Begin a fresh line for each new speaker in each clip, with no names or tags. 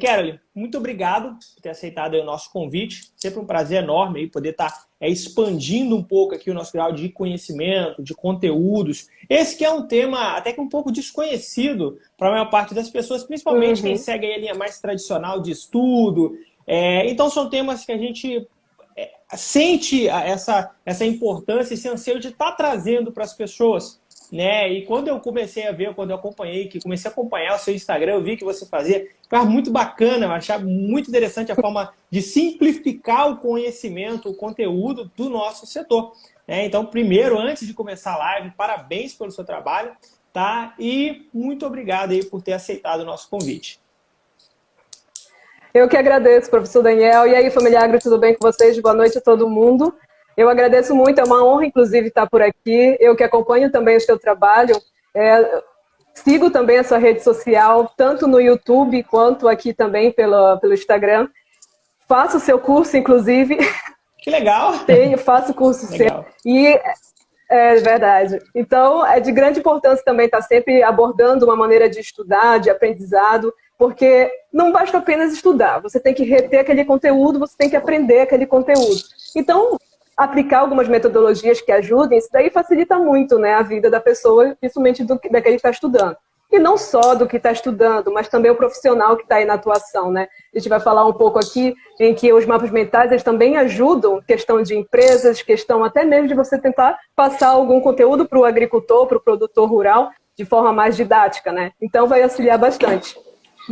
Caroline, muito obrigado por ter aceitado aí o nosso convite. Sempre um prazer enorme aí poder estar expandindo um pouco aqui o nosso grau de conhecimento, de conteúdos. Esse que é um tema até que um pouco desconhecido para a maior parte das pessoas, principalmente quem segue aí a linha mais tradicional de estudo. Então são temas que a gente sente essa importância, esse anseio de estar trazendo para as pessoas. Né? E quando eu comecei a ver, quando eu comecei a acompanhar o seu Instagram, eu vi que você fazia, ficava muito bacana, eu achava muito interessante a forma de simplificar o conhecimento, o conteúdo do nosso setor. Né? Então, primeiro, antes de começar a live, parabéns pelo seu trabalho, tá? E muito obrigado aí por ter aceitado o nosso convite.
Eu que agradeço, professor Daniel. E aí, família Agro, tudo bem com vocês? Boa noite a todo mundo. Eu agradeço muito, é uma honra, inclusive, estar por aqui. Eu que acompanho também o seu trabalho, sigo também a sua rede social, tanto no YouTube quanto aqui também pelo Instagram. Faço o seu curso, inclusive.
Que legal!
Faço curso seu. E é verdade. Então, é de grande importância também estar sempre abordando uma maneira de estudar, de aprendizado, porque não basta apenas estudar, você tem que reter aquele conteúdo, você tem que aprender aquele conteúdo. Então, aplicar algumas metodologias que ajudem, isso daí facilita muito, né, a vida da pessoa, principalmente daquele que está estudando. E não só do que está estudando, mas também o profissional que está aí na atuação, né? A gente vai falar um pouco aqui em que os mapas mentais eles também ajudam, questão de empresas, questão até mesmo de você tentar passar algum conteúdo para o agricultor, para o produtor rural, de forma mais didática, né? Então vai auxiliar bastante.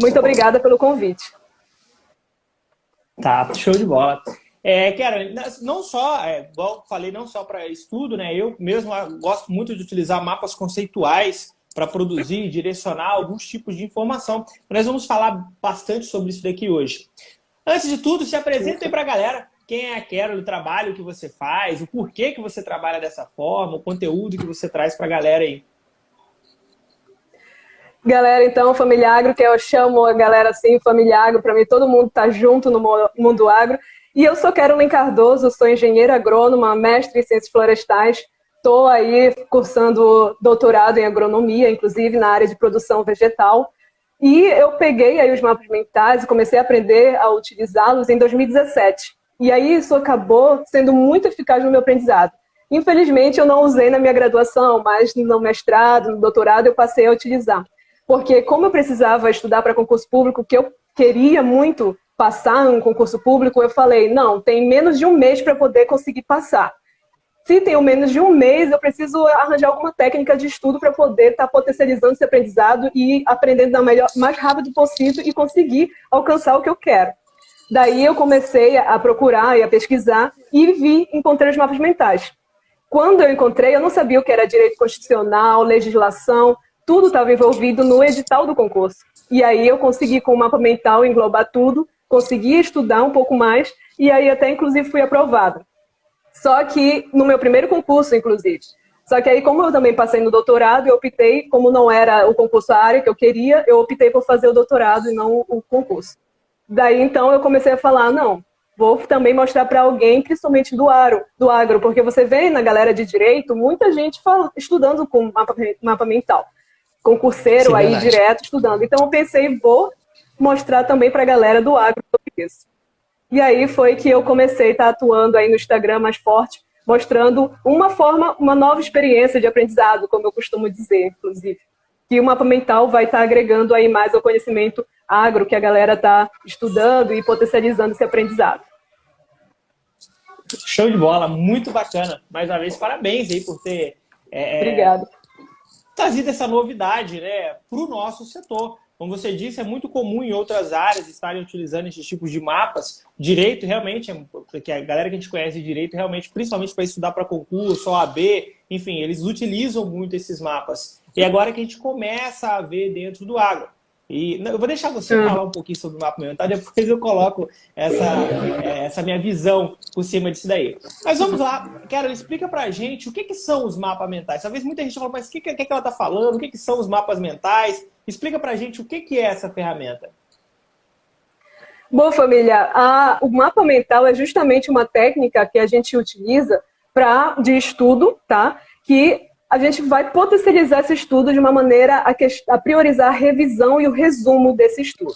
Muito obrigada pelo convite.
Tá, show de bola. Caroline, não só, igual falei, não só para estudo, né? Eu mesmo gosto muito de utilizar mapas conceituais para produzir e direcionar alguns tipos de informação. Nós vamos falar bastante sobre isso daqui hoje. Antes de tudo, se apresenta aí para a galera. Quem é a Caroline, o trabalho que você faz, o porquê que você trabalha dessa forma, o conteúdo que você traz para a galera aí.
Galera, então, Família Agro, que eu chamo a galera assim, Família Agro, para mim todo mundo está junto no mundo agro. E eu sou Caroline Cardoso, sou engenheira agrônoma, mestre em ciências florestais. Estou aí cursando doutorado em agronomia, inclusive na área de produção vegetal. E eu peguei aí os mapas mentais e comecei a aprender a utilizá-los em 2017. E aí isso acabou sendo muito eficaz no meu aprendizado. Infelizmente eu não usei na minha graduação, mas no mestrado, no doutorado eu passei a utilizar. Porque como eu precisava estudar para concurso público, que eu queria muito passar um concurso público, eu falei, não, tem menos de um mês para poder conseguir passar. Se tenho menos de um mês, eu preciso arranjar alguma técnica de estudo para poder estar potencializando esse aprendizado e aprendendo mais rápido possível e conseguir alcançar o que eu quero. Daí eu comecei a procurar e a pesquisar e encontrei os mapas mentais. Quando eu encontrei, eu não sabia o que era direito constitucional, legislação, tudo estava envolvido no edital do concurso. E aí eu consegui, com o mapa mental, englobar tudo, consegui estudar um pouco mais e aí até, inclusive, fui aprovada. Só que no meu primeiro concurso, inclusive. Só que aí, como eu também passei no doutorado, eu optei, como não era o concurso a área que eu queria, eu optei por fazer o doutorado e não o concurso. Daí, então, eu comecei a falar, não, vou também mostrar para alguém, principalmente do agro, porque você vê na galera de direito, muita gente estudando com mapa mental. Concurseiro aí direto estudando. Então, eu pensei, vou mostrar também para a galera do agro sobre isso. E aí foi que eu comecei a estar atuando aí no Instagram mais forte, mostrando uma nova experiência de aprendizado, como eu costumo dizer, inclusive. Que o mapa mental vai estar agregando aí mais ao conhecimento agro que a galera está estudando e potencializando esse aprendizado.
Show de bola, muito bacana. Mais uma vez, parabéns aí por ter
Obrigada.
trazido essa novidade, né, para o nosso setor. Como você disse, é muito comum em outras áreas estarem utilizando esses tipos de mapas. Direito, realmente, que a galera que a gente conhece de direito, realmente, principalmente para estudar para concurso, OAB, enfim, eles utilizam muito esses mapas. E agora que a gente começa a ver dentro do agro. E eu vou deixar você falar um pouquinho sobre o mapa mental, depois eu coloco essa minha visão por cima disso daí. Mas vamos lá, Carol, explica pra gente o que são os mapas mentais. Talvez muita gente fala, mas o que ela está falando? O que são os mapas mentais? Explica pra gente o que é essa ferramenta.
Bom, família, o mapa mental é justamente uma técnica que a gente utiliza de estudo, tá? Que a gente vai potencializar esse estudo de uma maneira a priorizar a revisão e o resumo desse estudo.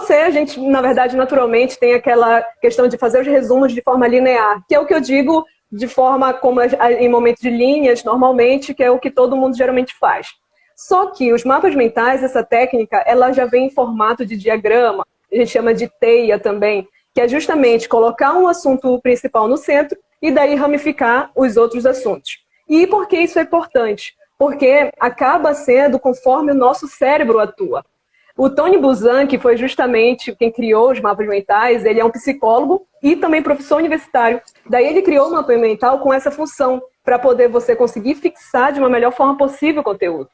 A gente, na verdade, naturalmente, tem aquela questão de fazer os resumos de forma linear, que é o que eu digo de forma como em momento de linhas, normalmente, que é o que todo mundo geralmente faz. Só que os mapas mentais, essa técnica, ela já vem em formato de diagrama, a gente chama de teia também, que é justamente colocar um assunto principal no centro e daí ramificar os outros assuntos. E por que isso é importante? Porque acaba sendo conforme o nosso cérebro atua. O Tony Buzan, que foi justamente quem criou os mapas mentais, ele é um psicólogo e também professor universitário. Daí ele criou o mapa mental com essa função, para poder você conseguir fixar de uma melhor forma possível o conteúdo.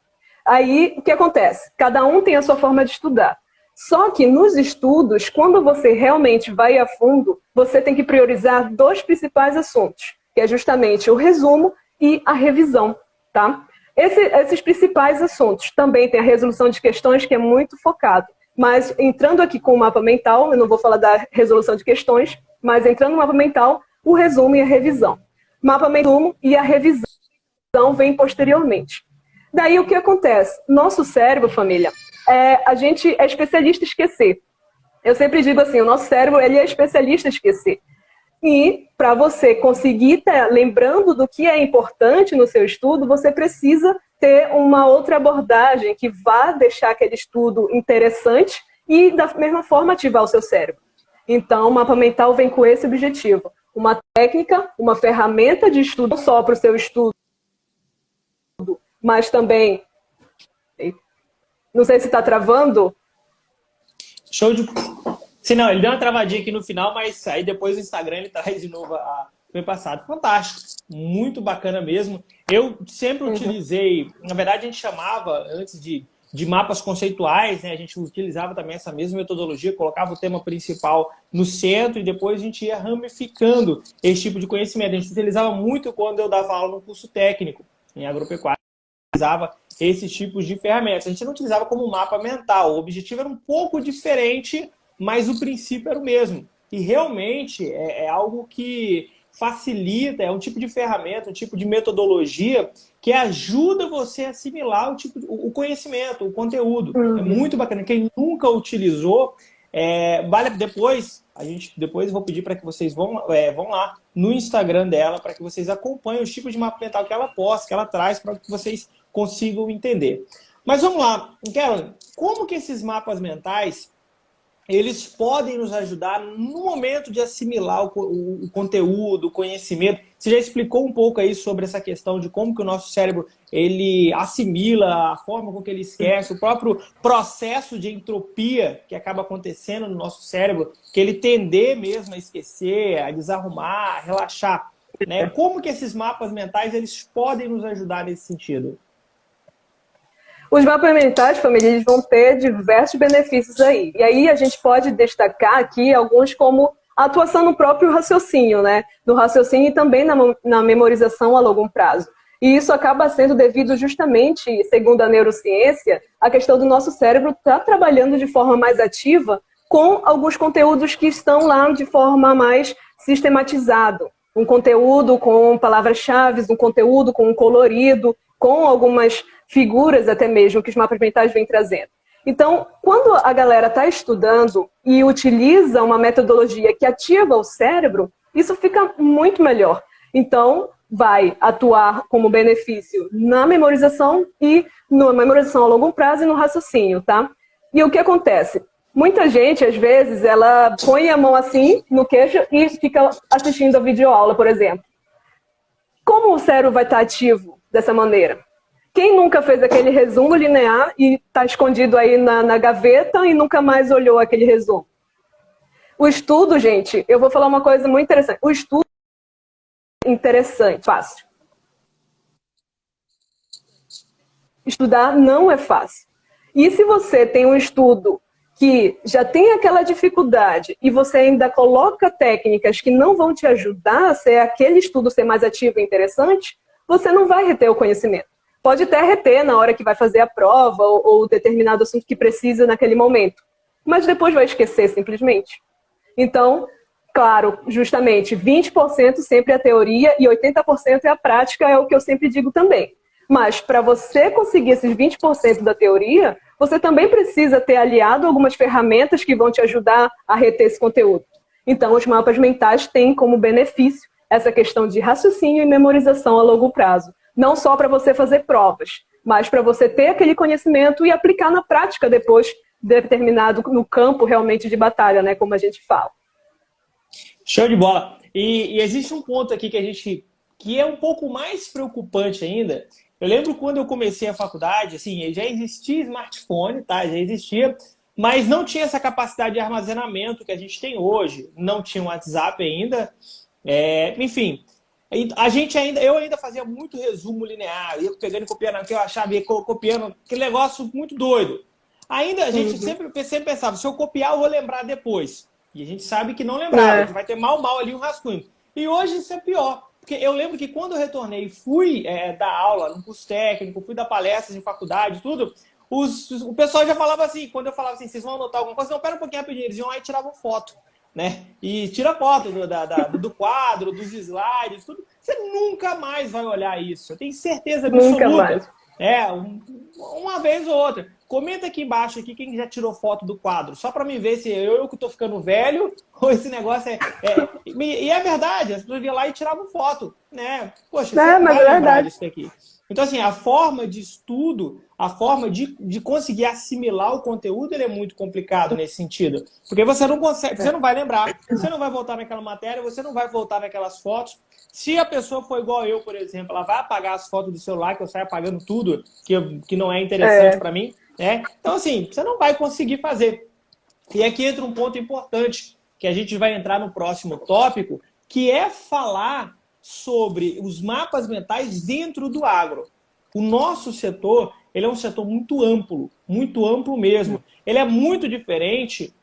Aí, o que acontece? Cada um tem a sua forma de estudar. Só que nos estudos, quando você realmente vai a fundo, você tem que priorizar 2 principais assuntos, que é justamente o resumo e a revisão, tá? Esses principais assuntos. Também tem a resolução de questões, que é muito focado. Mas entrando aqui com o mapa mental, eu não vou falar da resolução de questões, mas entrando no mapa mental, o resumo e a revisão. Mapa mental e a revisão vem posteriormente. Daí o que acontece? Nosso cérebro, família, a gente é especialista em esquecer. Eu sempre digo assim, o nosso cérebro ele é especialista em esquecer. E para você conseguir estar lembrando do que é importante no seu estudo, você precisa ter uma outra abordagem que vá deixar aquele estudo interessante e da mesma forma ativar o seu cérebro. Então, o mapa mental vem com esse objetivo. Uma técnica, uma ferramenta de estudo, não só para o seu estudo, mas também... Não sei se está travando.
Show de... Se não, ele deu uma travadinha aqui no final, mas aí depois o Instagram ele traz de novo foi passado. Fantástico, muito bacana mesmo. Eu sempre utilizei, na verdade a gente chamava antes de mapas conceituais, né? A gente utilizava também essa mesma metodologia, colocava o tema principal no centro e depois a gente ia ramificando esse tipo de conhecimento. A gente utilizava muito quando eu dava aula no curso técnico em agropecuária, utilizava esses tipos de ferramentas. A gente não utilizava como mapa mental, o objetivo era um pouco diferente, mas o princípio era o mesmo. E realmente é algo que facilita, é um tipo de ferramenta, um tipo de metodologia que ajuda você a assimilar o conhecimento, o conteúdo. É muito bacana. Quem nunca utilizou, depois eu vou pedir para que vocês vão lá no Instagram dela, para que vocês acompanhem os tipos de mapa mental que ela posta, que ela traz, para que vocês consigam entender. Mas vamos lá, Carolyn, como que esses mapas mentais eles podem nos ajudar no momento de assimilar o conteúdo, o conhecimento? Você já explicou um pouco aí sobre essa questão de como que o nosso cérebro ele assimila, a forma com que ele esquece, o próprio processo de entropia que acaba acontecendo no nosso cérebro, que ele tender mesmo a esquecer, a desarrumar, a relaxar, né? Como que esses mapas mentais eles podem nos ajudar nesse sentido?
Os mapas mentais, família, eles vão ter diversos benefícios aí. E aí a gente pode destacar aqui alguns como a atuação no próprio raciocínio, né? No raciocínio e também na memorização a longo prazo. E isso acaba sendo devido justamente, segundo a neurociência, a questão do nosso cérebro estar trabalhando de forma mais ativa com alguns conteúdos que estão lá de forma mais sistematizada. Um conteúdo com palavras-chave, um conteúdo com um colorido, com algumas figuras até mesmo que os mapas mentais vêm trazendo. Então, quando a galera está estudando e utiliza uma metodologia que ativa o cérebro, isso fica muito melhor. Então, vai atuar como benefício na memorização e na memorização a longo prazo e no raciocínio, tá? E o que acontece? Muita gente, às vezes, ela põe a mão assim no queixo e fica assistindo a videoaula, por exemplo. Como o cérebro vai estar ativo dessa maneira? Quem nunca fez aquele resumo linear e está escondido aí na gaveta e nunca mais olhou aquele resumo? O estudo, gente, eu vou falar uma coisa muito interessante. O estudo é interessante, fácil. Estudar não é fácil. E se você tem um estudo que já tem aquela dificuldade e você ainda coloca técnicas que não vão te ajudar a ser aquele estudo ser mais ativo e interessante, você não vai reter o conhecimento. Pode até reter na hora que vai fazer a prova ou determinado assunto que precisa naquele momento. Mas depois vai esquecer simplesmente. Então, claro, justamente 20% sempre é a teoria e 80% é a prática, é o que eu sempre digo também. Mas para você conseguir esses 20% da teoria, você também precisa ter aliado algumas ferramentas que vão te ajudar a reter esse conteúdo. Então, os mapas mentais têm como benefício essa questão de raciocínio e memorização a longo prazo. Não só para você fazer provas, mas para você ter aquele conhecimento e aplicar na prática depois, determinado no campo realmente de batalha, né, como a gente fala.
Show de bola. E existe um ponto aqui que é um pouco mais preocupante ainda. Eu lembro quando eu comecei a faculdade, assim, já existia smartphone, tá? Já existia, mas não tinha essa capacidade de armazenamento que a gente tem hoje. Não tinha um WhatsApp ainda. Enfim, eu ainda fazia muito resumo linear, ia pegando e copiando o que eu achava, ia copiando, aquele negócio muito doido. Ainda a gente sempre pensava, se eu copiar, eu vou lembrar depois. E a gente sabe que não lembrava, que vai ter mal ali um rascunho. E hoje isso é pior. Porque eu lembro que quando eu retornei, fui dar aula no curso técnico, fui dar palestras em faculdade, tudo, o pessoal já falava assim, quando eu falava assim, vocês vão anotar alguma coisa? Não, pera um pouquinho rapidinho, eles iam lá e tiravam foto, né? E tira foto do quadro, dos slides, tudo. Você nunca mais vai olhar isso, eu tenho certeza absoluta.
Nunca mais.
Uma vez ou outra. Comenta aqui embaixo aqui quem já tirou foto do quadro, só para me ver se eu que estou ficando velho ou esse negócio E é verdade, as pessoas iam lá e tiravam foto, né? Poxa, você não vai lembrar disso aqui. Então, assim, a forma de estudo, a forma de conseguir assimilar o conteúdo, ele é muito complicado nesse sentido. Porque você não consegue, você não vai lembrar, você não vai voltar naquela matéria, você não vai voltar naquelas fotos. Se a pessoa for igual eu, por exemplo, ela vai apagar as fotos do celular, que eu saio apagando tudo, que não é interessante para mim, né? Então, assim, você não vai conseguir fazer. E aqui entra um ponto importante, que a gente vai entrar no próximo tópico, que é falar sobre os mapas mentais dentro do agro. O nosso setor, ele é um setor muito amplo mesmo. Ele é muito diferente,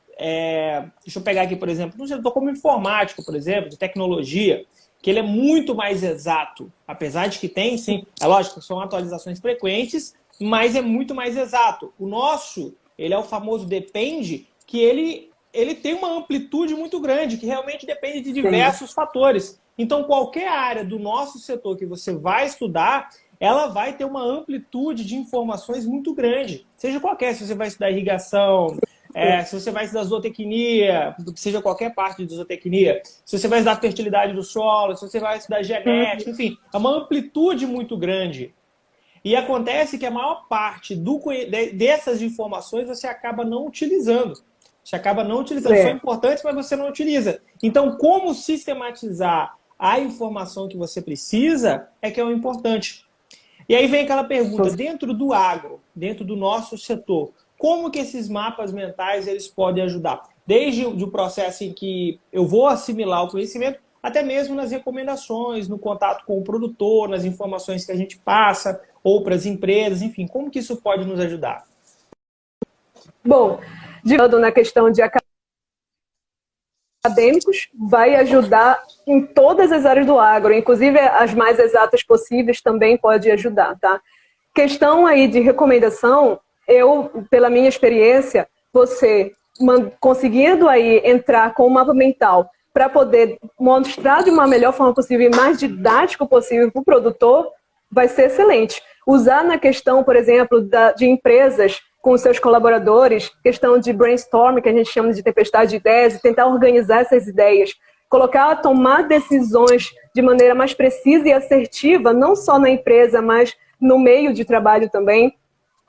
deixa eu pegar aqui, por exemplo, um setor como informático, por exemplo, de tecnologia, que ele é muito mais exato, apesar de que tem, sim, é lógico, são atualizações frequentes, mas é muito mais exato. O nosso, ele é o famoso depende, que ele tem uma amplitude muito grande, que realmente depende de diversos fatores. Então, qualquer área do nosso setor que você vai estudar, ela vai ter uma amplitude de informações muito grande. Seja qualquer, se você vai estudar irrigação, se você vai estudar zootecnia, seja qualquer parte de zootecnia, se você vai estudar fertilidade do solo, se você vai estudar genética, enfim, é uma amplitude muito grande. E acontece que a maior parte dessas informações você acaba não utilizando. Você acaba não utilizando. São importantes, mas você não utiliza. Então, como sistematizar a informação que você precisa é que é o importante. E aí vem aquela pergunta, dentro do agro, dentro do nosso setor, como que esses mapas mentais eles podem ajudar? Desde o processo em que eu vou assimilar o conhecimento, até mesmo nas recomendações, no contato com o produtor, nas informações que a gente passa, ou para as empresas, enfim, como que isso pode nos ajudar?
Bom, na questão de acadêmicos, vai ajudar em todas as áreas do agro, inclusive as mais exatas possíveis também pode ajudar, tá? Questão aí de recomendação, pela minha experiência, você conseguindo aí entrar com um mapa mental para poder mostrar de uma melhor forma possível e mais didático possível para o produtor, vai ser excelente. Usar na questão, por exemplo, de empresas com seus colaboradores, questão de brainstorming, que a gente chama de tempestade de ideias, e tentar organizar essas ideias, tomar decisões de maneira mais precisa e assertiva, não só na empresa, mas no meio de trabalho também,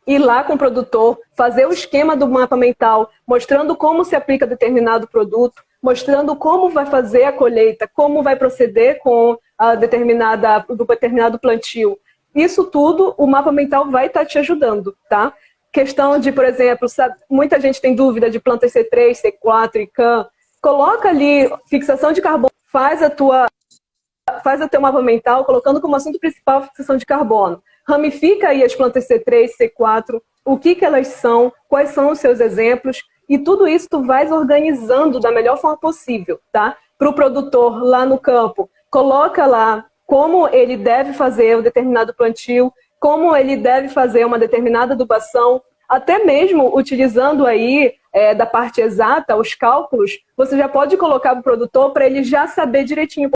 ir lá com o produtor, fazer o esquema do mapa mental, mostrando como se aplica determinado produto, mostrando como vai fazer a colheita, como vai proceder com determinado plantio. Isso tudo, o mapa mental vai estar te ajudando, tá? Questão de, por exemplo, muita gente tem dúvida de plantas C3, C4 e CAN. Coloca ali fixação de carbono, faz o teu mapa mental, colocando como assunto principal a fixação de carbono. Ramifica aí as plantas C3, C4, o que elas são, quais são os seus exemplos, e tudo isso tu vais organizando da melhor forma possível, tá? Para o produtor lá no campo, coloca lá como ele deve fazer um determinado plantio, como ele deve fazer uma determinada adubação, até mesmo utilizando aí da parte exata, os cálculos, você já pode colocar para o produtor para ele já saber direitinho.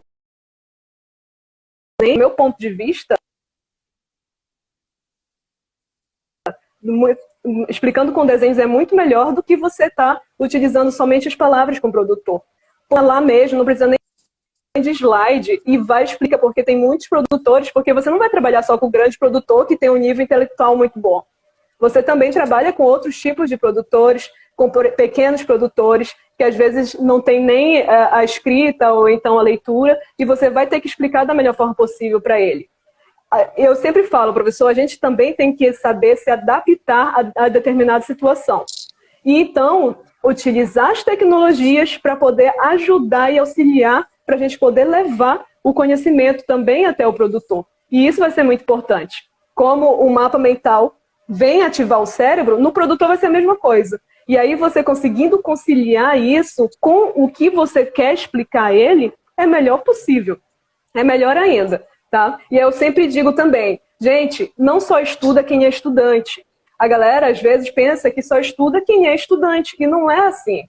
Do meu ponto de vista, explicando com desenhos é muito melhor do que você estar utilizando somente as palavras com o produtor. Lá mesmo, não precisa nem de slide, e vai explicar, porque tem muitos produtores, porque você não vai trabalhar só com o grande produtor que tem um nível intelectual muito bom. Você também trabalha com outros tipos de produtores, com pequenos produtores, que às vezes não tem nem a escrita ou então a leitura, e você vai ter que explicar da melhor forma possível para ele. Eu sempre falo, professor, a gente também tem que saber se adaptar a determinada situação. E então, utilizar as tecnologias para poder ajudar e auxiliar, para a gente poder levar o conhecimento também até o produtor. E isso vai ser muito importante. Como o mapa mental vem ativar o cérebro, no produtor vai ser a mesma coisa. E aí você conseguindo conciliar isso com o que você quer explicar a ele, é melhor possível. É melhor ainda, tá? E eu sempre digo também, gente, não só estuda quem é estudante. A galera, às vezes, pensa que só estuda quem é estudante, e não é assim.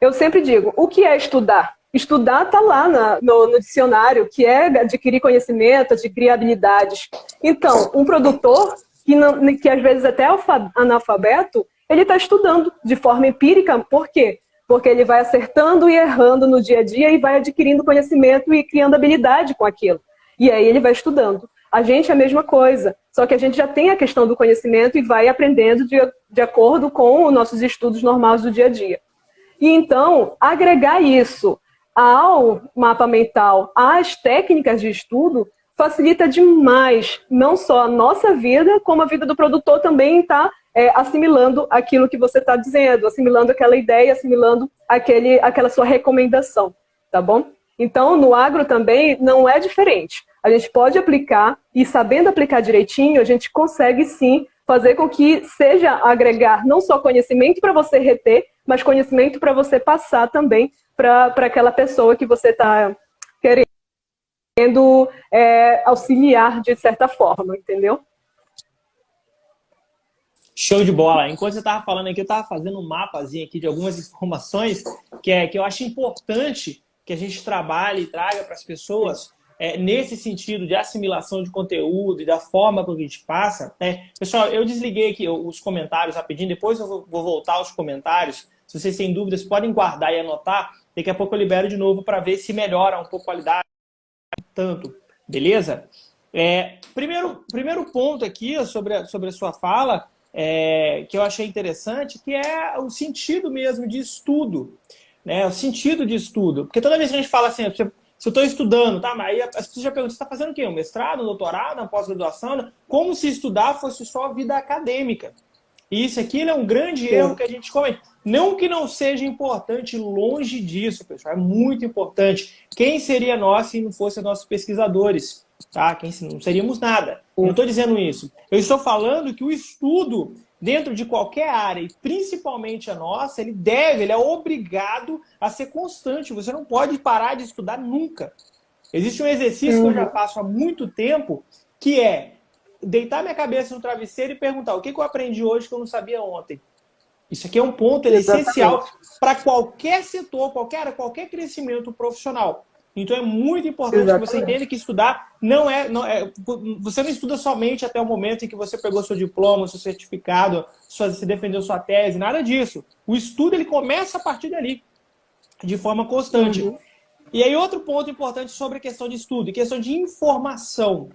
Eu sempre digo, o que é estudar? Estudar está lá no dicionário, que é adquirir conhecimento, adquirir habilidades. Então, um produtor que às vezes até é analfabeto, ele está estudando de forma empírica. Por quê? Porque ele vai acertando e errando no dia a dia e vai adquirindo conhecimento e criando habilidade com aquilo. E aí ele vai estudando. A gente é a mesma coisa, só que a gente já tem a questão do conhecimento e vai aprendendo de acordo com os nossos estudos normais do dia a dia. E então, agregar isso ao mapa mental, às técnicas de estudo, facilita demais, não só a nossa vida, como a vida do produtor também está assimilando aquilo que você está dizendo, assimilando aquela ideia, assimilando aquela sua recomendação, tá bom? Então, no agro também não é diferente. A gente pode aplicar, e sabendo aplicar direitinho, a gente consegue sim fazer com que seja agregar não só conhecimento para você reter, mas conhecimento para você passar também para aquela pessoa que você está querendo auxiliar de certa forma, entendeu?
Show de bola. Enquanto você estava falando aqui, eu estava fazendo um mapazinho aqui de algumas informações que eu acho importante que a gente trabalhe e traga para as pessoas nesse sentido de assimilação de conteúdo e da forma como a gente passa. Pessoal, eu desliguei aqui os comentários rapidinho, depois eu vou voltar aos comentários. Se vocês têm dúvidas, podem guardar e anotar. Daqui a pouco eu libero de novo para ver se melhora um pouco a qualidade, tanto. Beleza? Primeiro ponto aqui sobre a sua fala, que eu achei interessante, que é o sentido mesmo de estudo. Né? O sentido de estudo. Porque toda vez que a gente fala assim, se eu estou estudando, tá? Mas aí as pessoas já perguntam, você está fazendo o quê? Um mestrado, um doutorado, uma pós-graduação? Como se estudar fosse só vida acadêmica. E isso aqui é um grande erro que a gente comete. Não que não seja importante, longe disso, pessoal. É muito importante. Quem seria nós se não fossem nossos pesquisadores? Tá? Não seríamos nada. Eu não estou dizendo isso. Eu estou falando que o estudo, dentro de qualquer área, e principalmente a nossa, ele é obrigado a ser constante. Você não pode parar de estudar nunca. Existe um exercício que eu já faço há muito tempo, que é deitar minha cabeça no travesseiro e perguntar o que eu aprendi hoje que eu não sabia ontem. Isso aqui é um ponto essencial para qualquer setor, qualquer crescimento profissional. Então é muito importante que você entenda que estudar você não estuda somente até o momento em que você pegou seu diploma, seu certificado, você defendeu sua tese, nada disso. O estudo ele começa a partir dali, de forma constante. E aí outro ponto importante sobre a questão de estudo, questão de informação.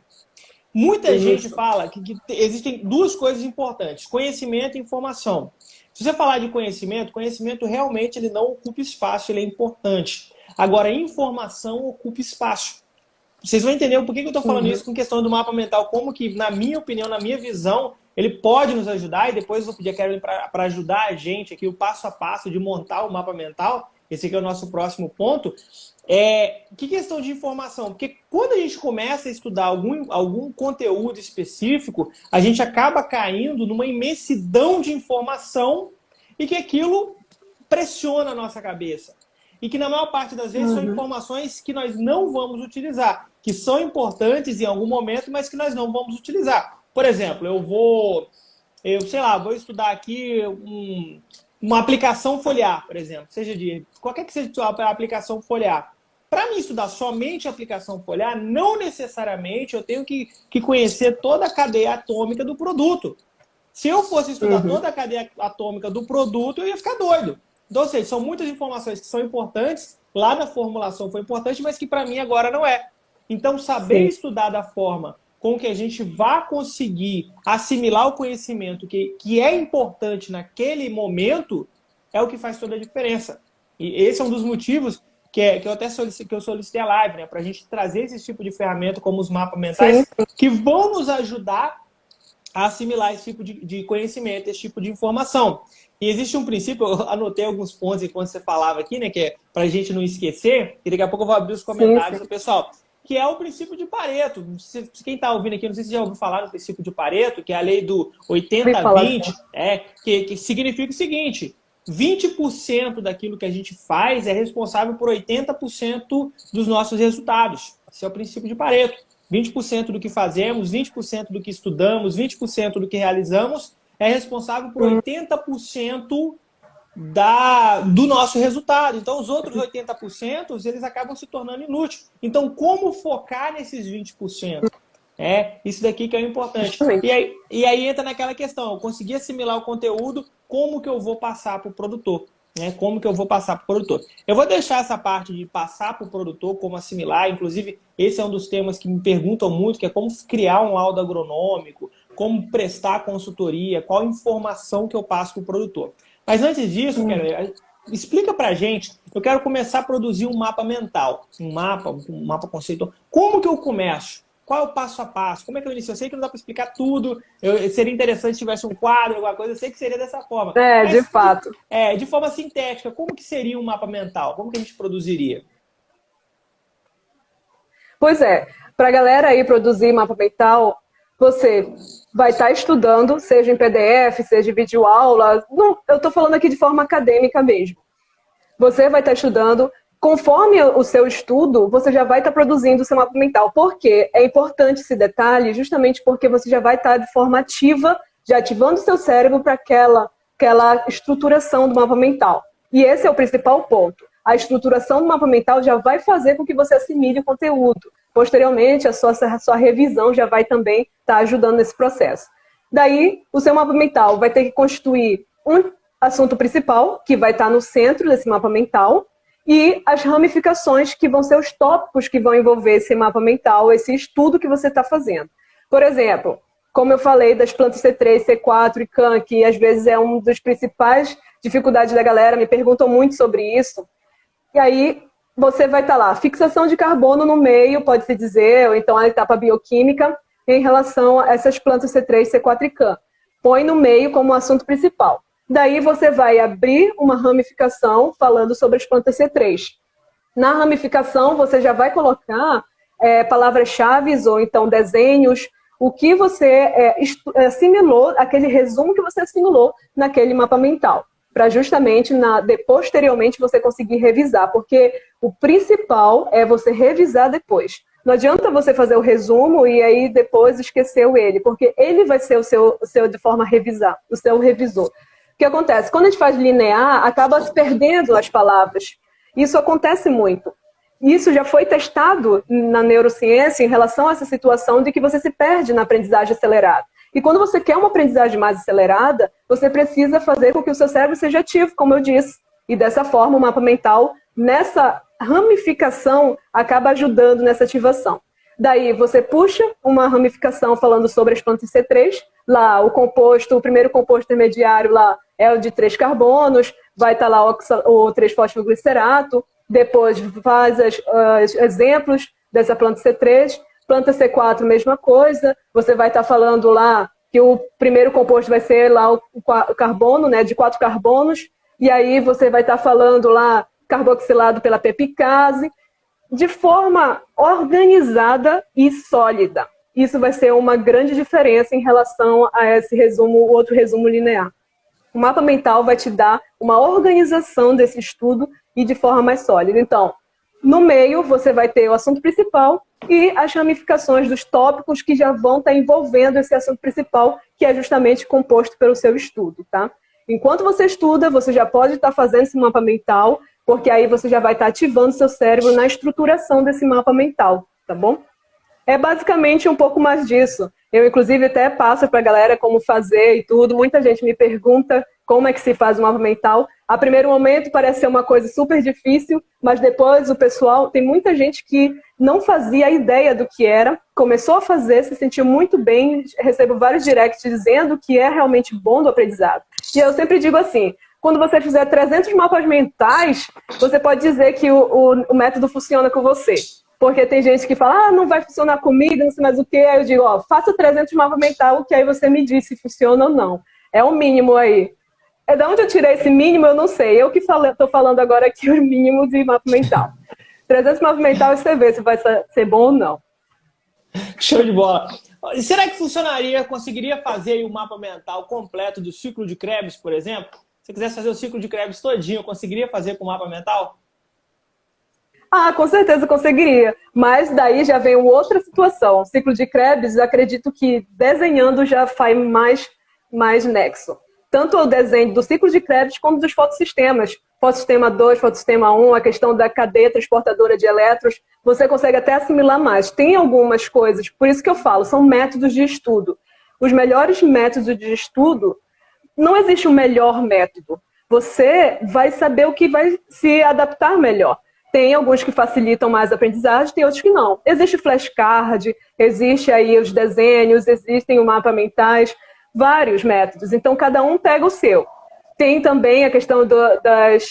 Muita gente fala que existem duas coisas importantes, conhecimento e informação. Se você falar de conhecimento realmente ele não ocupa espaço, ele é importante. Agora, informação ocupa espaço. Vocês vão entender por que eu estou falando isso com questão do mapa mental, como que, na minha opinião, na minha visão, ele pode nos ajudar, e depois eu vou pedir a Carolyn para ajudar a gente aqui, o passo a passo de montar o mapa mental. Esse aqui é o nosso próximo ponto. Que questão de informação? Porque quando a gente começa a estudar algum conteúdo específico, a gente acaba caindo numa imensidão de informação e que aquilo pressiona a nossa cabeça. E que na maior parte das vezes são informações que nós não vamos utilizar, que são importantes em algum momento, mas que nós não vamos utilizar. Por exemplo, eu vou estudar aqui uma aplicação foliar, por exemplo, qualquer que seja a aplicação foliar. Para mim estudar somente a aplicação foliar, não necessariamente eu tenho que conhecer toda a cadeia atômica do produto. Se eu fosse estudar toda a cadeia atômica do produto, eu ia ficar doido. Então, ou seja, são muitas informações que são importantes, lá na formulação foi importante, mas que para mim agora não é. Então, saber estudar da forma com que a gente vá conseguir assimilar o conhecimento que é importante naquele momento é o que faz toda a diferença. E esse é um dos motivos que eu até solicitei a live, né? Para a gente trazer esse tipo de ferramenta como os mapas mentais, que vão nos ajudar a assimilar esse tipo de conhecimento, esse tipo de informação. E existe um princípio, eu anotei alguns pontos enquanto você falava aqui, né? Que é para a gente não esquecer, e daqui a pouco eu vou abrir os comentários do pessoal, que é o princípio de Pareto. Quem está ouvindo aqui, não sei se já ouviu falar do princípio de Pareto, que é a lei do 80-20, que significa o seguinte: 20% daquilo que a gente faz é responsável por 80% dos nossos resultados. Esse é o princípio de Pareto. 20% do que fazemos, 20% do que estudamos, 20% do que realizamos é responsável por 80% do nosso resultado. Então, os outros 80%, eles acabam se tornando inúteis. Então, como focar nesses 20%? Isso daqui que é o importante. E aí entra naquela questão, eu consegui assimilar o conteúdo, como que eu vou passar para o produtor? Como que eu vou passar para o produtor? Eu vou deixar essa parte de passar para o produtor, como assimilar, inclusive esse é um dos temas que me perguntam muito, que é como criar um laudo agronômico, como prestar consultoria, qual informação que eu passo para o produtor. Mas antes disso, explica para a gente, eu quero começar a produzir um mapa mental, um mapa conceitual. Como que eu começo? Qual é o passo a passo? Como é que eu inicio? Eu sei que não dá para explicar tudo. Seria interessante se tivesse um quadro, alguma coisa. Eu sei que seria dessa forma.
Mas, de fato.
De forma sintética, como que seria um mapa mental? Como que a gente produziria?
Pois é. Para a galera aí produzir mapa mental, você vai estar estudando, seja em PDF, seja em videoaula. Não, eu estou falando aqui de forma acadêmica mesmo. Você vai estar estudando. Conforme o seu estudo, você já vai estar produzindo o seu mapa mental. Por quê? É importante esse detalhe, justamente porque você já vai estar de forma ativa, já ativando o seu cérebro para aquela estruturação do mapa mental. E esse é o principal ponto. A estruturação do mapa mental já vai fazer com que você assimile o conteúdo. Posteriormente, a sua revisão já vai também estar ajudando nesse processo. Daí, o seu mapa mental vai ter que constituir um assunto principal, que vai estar no centro desse mapa mental, e as ramificações, que vão ser os tópicos que vão envolver esse mapa mental, esse estudo que você está fazendo. Por exemplo, como eu falei das plantas C3, C4 e CAN, que às vezes é uma das principais dificuldades da galera, me perguntam muito sobre isso. E aí você vai estar lá, fixação de carbono no meio, pode-se dizer, ou então a etapa bioquímica, em relação a essas plantas C3, C4 e CAN. Põe no meio como assunto principal. Daí você vai abrir uma ramificação falando sobre as plantas C3. Na ramificação, você já vai colocar palavras-chave ou então desenhos, o que você assimilou, aquele resumo que você assimilou naquele mapa mental, para justamente, posteriormente, você conseguir revisar, porque o principal é você revisar depois. Não adianta você fazer o resumo e aí depois esqueceu ele, porque ele vai ser o seu de forma a revisar, o seu revisor. O que acontece? Quando a gente faz linear, acaba se perdendo as palavras. Isso acontece muito. Isso já foi testado na neurociência em relação a essa situação de que você se perde na aprendizagem acelerada. E quando você quer uma aprendizagem mais acelerada, você precisa fazer com que o seu cérebro seja ativo, como eu disse. E dessa forma, o mapa mental, nessa ramificação, acaba ajudando nessa ativação. Daí você puxa uma ramificação falando sobre as plantas C3, lá o primeiro composto intermediário lá é o de 3 carbonos, vai estar lá o 3-fosfoglicerato, depois faz os exemplos dessa planta C3, planta C4, mesma coisa, você vai estar falando lá que o primeiro composto vai ser lá o carbono, né, de 4 carbonos, e aí você vai estar falando lá carboxilado pela pepicase, de forma organizada e sólida. Isso vai ser uma grande diferença em relação a esse resumo, outro resumo linear. O mapa mental vai te dar uma organização desse estudo e de forma mais sólida. Então, no meio, você vai ter o assunto principal e as ramificações dos tópicos que já vão estar envolvendo esse assunto principal, que é justamente composto pelo seu estudo, tá? Enquanto você estuda, você já pode estar fazendo esse mapa mental, porque aí você já vai estar ativando seu cérebro na estruturação desse mapa mental, tá bom? É basicamente um pouco mais disso. Eu, inclusive, até passo para a galera como fazer e tudo. Muita gente me pergunta como é que se faz o mapa mental. A primeiro momento parece ser uma coisa super difícil, mas depois o pessoal, tem muita gente que não fazia ideia do que era, começou a fazer, se sentiu muito bem, recebo vários directs dizendo que é realmente bom do aprendizado. E eu sempre digo assim, quando você fizer 300 mapas mentais, você pode dizer que o método funciona com você. Porque tem gente que fala, não vai funcionar comigo, não sei mais o quê. Aí eu digo, faça 300 mapas mental, que aí você me diz se funciona ou não. É o mínimo aí. É de onde eu tirei esse mínimo, eu não sei. Eu que estou falando agora aqui o mínimo de mapa mental. 300 mapas mental e você vê se vai ser bom ou não.
Show de bola. Será que funcionaria, conseguiria fazer o mapa mental completo do ciclo de Krebs, por exemplo? Se quisesse fazer o ciclo de Krebs todinho, conseguiria fazer com o mapa mental?
Com certeza conseguiria. Mas daí já vem outra situação. O ciclo de Krebs, acredito que desenhando já faz mais nexo. Tanto o desenho do ciclo de Krebs como dos fotossistemas. Fotossistema 2, fotossistema 1, a questão da cadeia transportadora de elétrons, você consegue até assimilar mais. Tem algumas coisas, por isso que eu falo, são métodos de estudo. Os melhores métodos de estudo, não existe um melhor método. Você vai saber o que vai se adaptar melhor. Tem alguns que facilitam mais a aprendizagem, tem outros que não. Existe flashcard, existe aí os desenhos, existem o mapa mentais, vários métodos. Então, cada um pega o seu. Tem também a questão das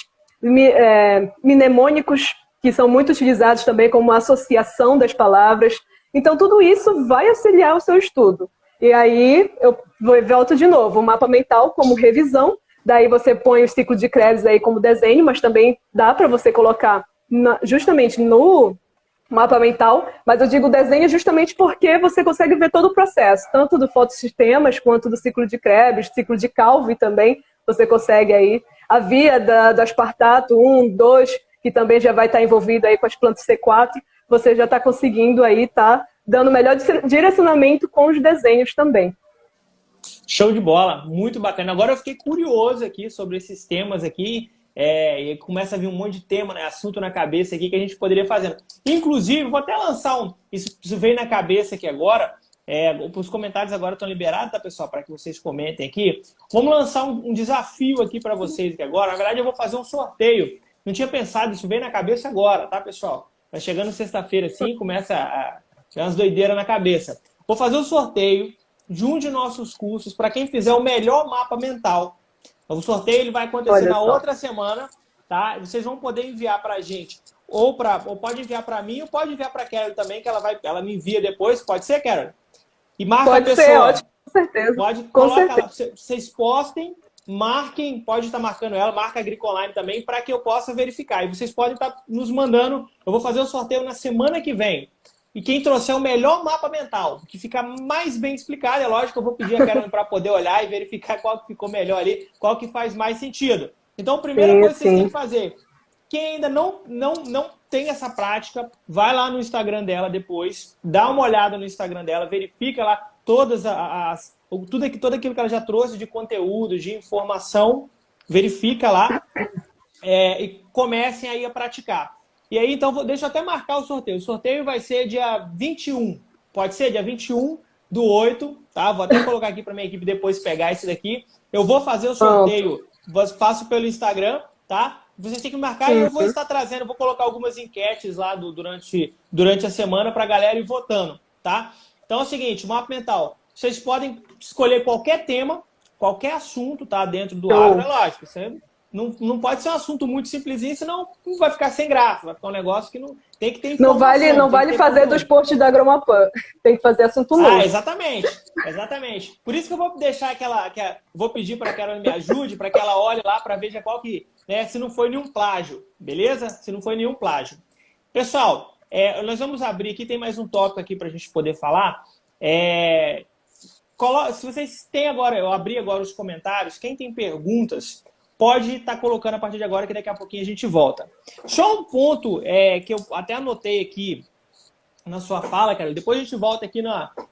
mnemônicos, que são muito utilizados também como associação das palavras. Então, tudo isso vai auxiliar o seu estudo. E aí, eu volto de novo, o mapa mental como revisão, daí você põe o ciclo de Krebs aí como desenho, mas também dá para você colocar justamente no mapa mental, mas eu digo desenho justamente porque você consegue ver todo o processo, tanto do fotossistemas quanto do ciclo de Krebs, ciclo de Calvi também, você consegue aí. A via do aspartato 1, 2, que também já vai estar envolvido aí com as plantas C4, você já está conseguindo aí, tá dando melhor direcionamento com os desenhos também.
Show de bola, muito bacana. Agora eu fiquei curioso aqui sobre esses temas aqui, e começa a vir um monte de tema, né, assunto na cabeça aqui que a gente poderia fazer. Inclusive, vou até lançar isso veio na cabeça aqui agora, os comentários agora estão liberados, tá, pessoal, para que vocês comentem aqui. Vamos lançar um desafio aqui para vocês aqui agora. Na verdade, eu vou fazer um sorteio. Não tinha pensado, isso veio na cabeça agora, tá, pessoal? Vai chegando sexta-feira assim, começa a ter umas doideiras na cabeça. Vou fazer um sorteio de um de nossos cursos para quem fizer o melhor mapa mental. O sorteio ele vai acontecer na outra semana, tá? Vocês vão poder enviar para a gente, ou pode enviar para mim, ou pode enviar para a Carol também, que ela me envia depois. Pode ser, Carol? E marca a pessoa.
Ser, ótimo, com certeza.
Coloca, vocês postem, marquem, pode estar marcando ela, marca a Agricoline também, para que eu possa verificar. E vocês podem estar nos mandando. Eu vou fazer o sorteio na semana que vem. E quem trouxer o melhor mapa mental, que fica mais bem explicado, é lógico que eu vou pedir a Carol para poder olhar e verificar qual que ficou melhor ali, qual que faz mais sentido. Então, a primeira coisa que vocês têm que fazer, quem ainda não tem essa prática, vai lá no Instagram dela depois, dá uma olhada no Instagram dela, verifica lá todas tudo aquilo que ela já trouxe de conteúdo, de informação, verifica lá e comecem aí a praticar. E aí, então, deixa eu até marcar o sorteio. O sorteio vai ser dia 21. Pode ser? Dia 21/8, tá? Vou até colocar aqui para minha equipe depois pegar esse daqui. Eu vou fazer o sorteio, faço pelo Instagram, tá? Vocês têm que marcar e eu vou estar trazendo, vou colocar algumas enquetes lá durante a semana para a galera ir votando, tá? Então é o seguinte, mapa mental. Vocês podem escolher qualquer tema, qualquer assunto, tá? Dentro do agro, é lógico. Você não pode ser um assunto muito simplesinho, senão vai ficar sem graça. Vai ficar um negócio que não tem que ter informação.
Não vale fazer dos posts da Agromapan. Tem que fazer assunto novo.
Exatamente. Por isso que eu vou deixar vou pedir para que ela me ajude, para que ela olhe lá para ver qual que, né, se não foi nenhum plágio, beleza? Se não foi nenhum plágio. Pessoal, nós vamos abrir aqui, tem mais um tópico aqui para a gente poder falar. Se vocês têm agora, eu abri agora os comentários, quem tem perguntas, pode estar colocando a partir de agora, que daqui a pouquinho a gente volta. Só um ponto que eu até anotei aqui na sua fala, cara. Depois a gente volta aqui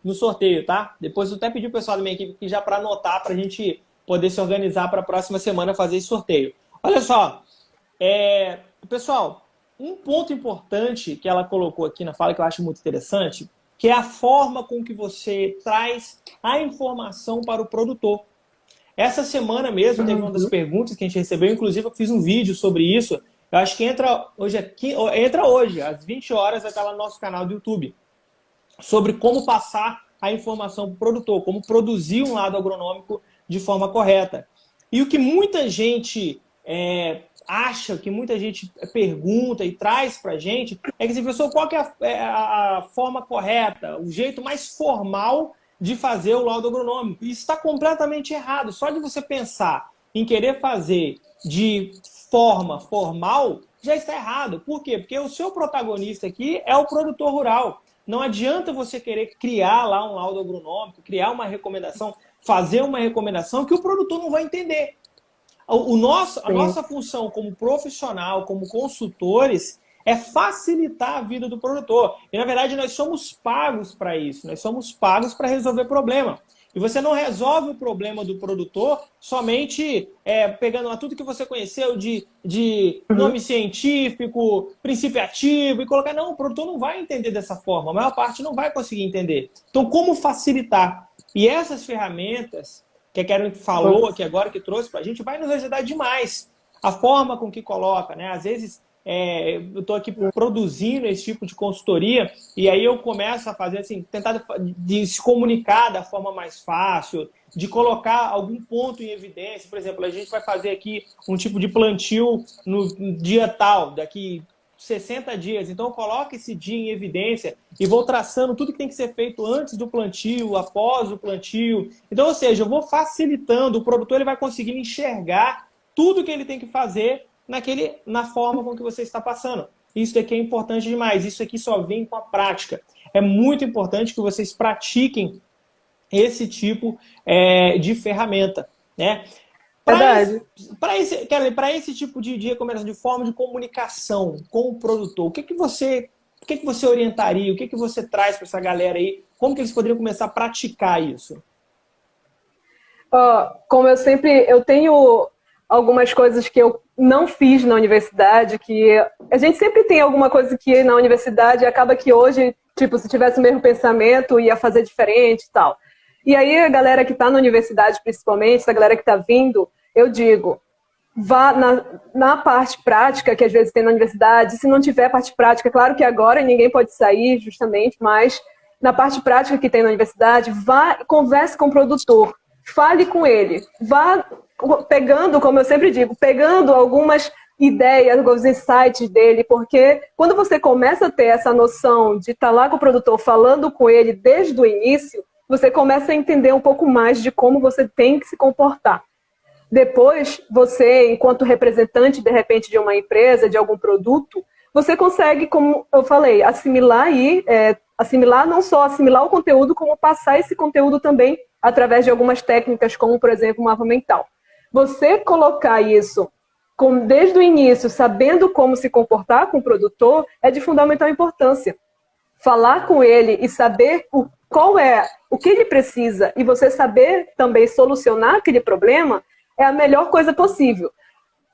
no sorteio, tá? Depois eu até pedi o pessoal da minha equipe aqui já para anotar, para a gente poder se organizar para a próxima semana fazer esse sorteio. Olha só, pessoal, um ponto importante que ela colocou aqui na fala que eu acho muito interessante que é a forma com que você traz a informação para o produtor. Essa semana mesmo teve uma das perguntas que a gente recebeu, inclusive eu fiz um vídeo sobre isso. Eu acho que entra hoje, às 20 horas, vai estar lá no nosso canal do YouTube, sobre como passar a informação para o produtor, como produzir um lado agronômico de forma correta. E o que muita gente acha, que muita gente pergunta e traz para a gente, é que, assim, professor, qual que é a forma correta, o jeito mais formal de fazer o laudo agronômico? Isso está completamente errado. Só de você pensar em querer fazer de forma formal, já está errado. Por quê? Porque o seu protagonista aqui é o produtor rural. Não adianta você querer criar lá um laudo agronômico, criar uma recomendação, fazer uma recomendação que o produtor não vai entender. A nossa função como profissional, como consultores, é facilitar a vida do produtor. E, na verdade, nós somos pagos para isso. Nós somos pagos para resolver problema. E você não resolve o problema do produtor somente pegando tudo que você conheceu de nome científico, princípio ativo, e colocar... Não, o produtor não vai entender dessa forma. A maior parte não vai conseguir entender. Então, como facilitar? E essas ferramentas que a Karen falou aqui agora, que trouxe para a gente, vai nos ajudar demais. A forma com que coloca, né? Às vezes... eu estou aqui produzindo esse tipo de consultoria e aí eu começo a fazer assim, tentar de se comunicar da forma mais fácil, de colocar algum ponto em evidência. Por exemplo, a gente vai fazer aqui um tipo de plantio no dia tal, daqui 60 dias. Então eu coloco esse dia em evidência e vou traçando tudo que tem que ser feito antes do plantio, após o plantio. Então, ou seja, eu vou facilitando, o produtor ele vai conseguindo enxergar tudo que ele tem que fazer na forma com que você está passando. Isso aqui é importante demais. Isso aqui só vem com a prática. É muito importante que vocês pratiquem esse tipo de ferramenta, né? Para esse tipo de recomendação, de forma de comunicação com o produtor, o que você orientaria? O que você traz para essa galera aí? Como que eles poderiam começar a praticar isso?
Como eu tenho algumas coisas que eu não fiz na universidade, que a gente sempre tem alguma coisa que na universidade acaba que hoje, tipo, se tivesse o mesmo pensamento, ia fazer diferente e tal. E aí a galera que está na universidade, principalmente, essa galera que está vindo, eu digo, vá na parte prática que às vezes tem na universidade. Se não tiver parte prática, claro que agora ninguém pode sair justamente, mas na parte prática que tem na universidade, vá, converse com o produtor, fale com ele, vá pegando, como eu sempre digo, pegando algumas ideias, alguns insights dele, porque quando você começa a ter essa noção de estar lá com o produtor, falando com ele desde o início, você começa a entender um pouco mais de como você tem que se comportar. Depois, você, enquanto representante, de repente, de uma empresa, de algum produto, você consegue, como eu falei, assimilar não só assimilar o conteúdo, como passar esse conteúdo também através de algumas técnicas, como, por exemplo, o mapa mental. Você colocar isso desde o início, sabendo como se comportar com o produtor, é de fundamental importância. Falar com ele e saber o que ele precisa e você saber também solucionar aquele problema é a melhor coisa possível.